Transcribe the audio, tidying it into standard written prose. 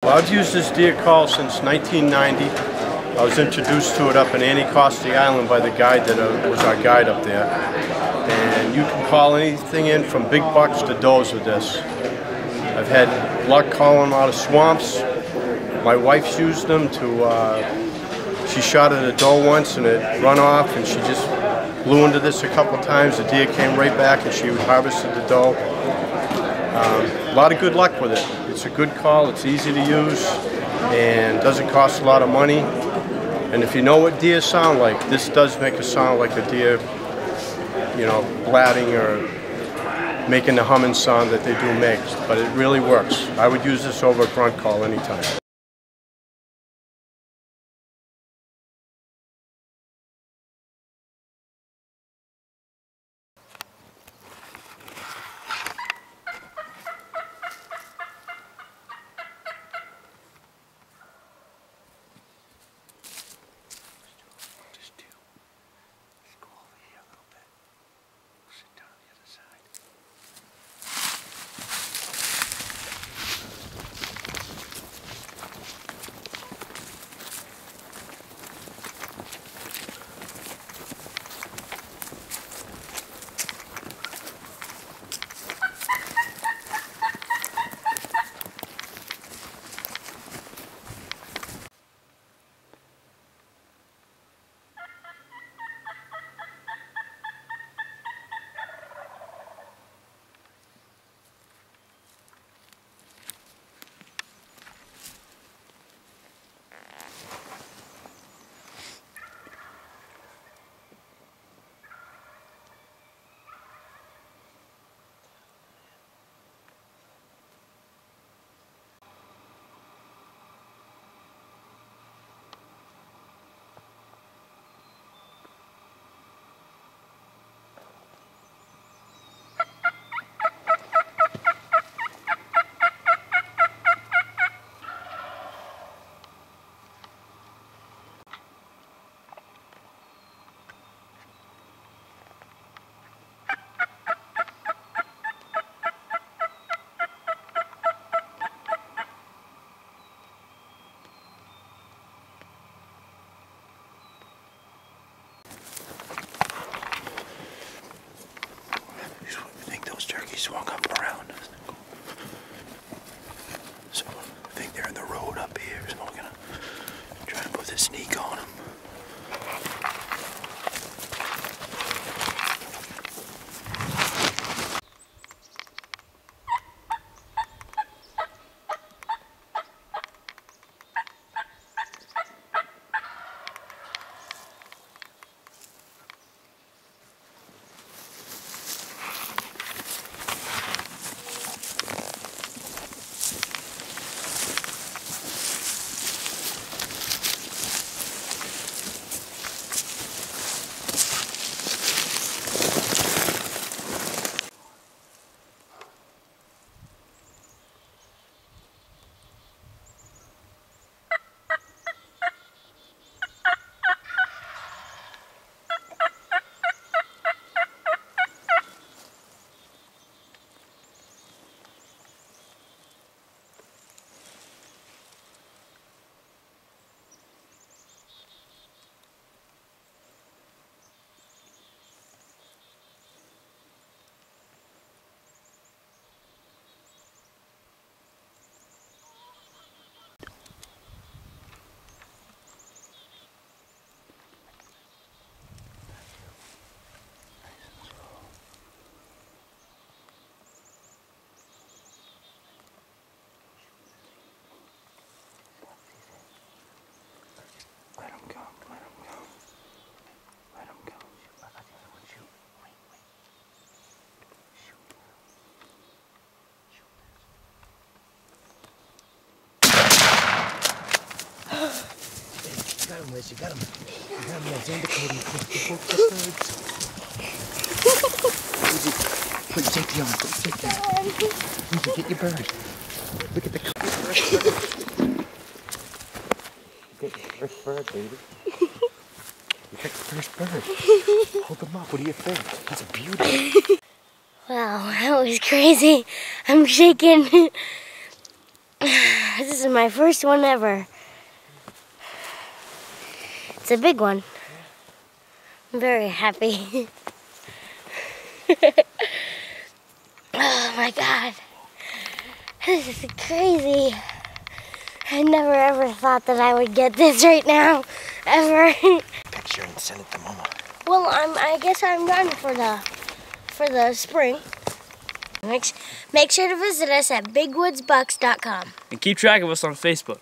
Well, I've used this deer call since 1990. I was introduced to it up in Anacostia Island by the guide that was our guide up there. And you can call anything in from big bucks to does with this. I've had luck calling them out of swamps. My wife's used them to, she shot at a doe once and it run off, and she just blew into this a couple times. The deer came right back and she harvested the doe. A lot of good luck with it. It's a good call, it's easy to use, and doesn't cost a lot of money. And if you know what deer sound like, this does make a sound like a deer, you know, blatting or making the humming sound that they do make. But it really works. I would use this over a grunt call anytime. Swung up around. So I think they're in the road up here, so we're gonna try and put the sneak on them. You got him, Liz. You got him. You got him. That's indicating the birds. Put your safety on. Put your safety on. Lizzie, get your bird. Look at the color. Get your first bird, baby. You got the first bird. Hold them up. What do you think? That's a beauty. Wow, that was crazy. I'm shaking. This is my first one ever. It's a big one. I'm very happy. Oh my God. This is crazy. I never ever thought that I would get this right now, ever. Picture and send it to Mama. Well, I guess I'm done for the spring. Make sure to visit us at bigwoodsbucks.com. And keep track of us on Facebook.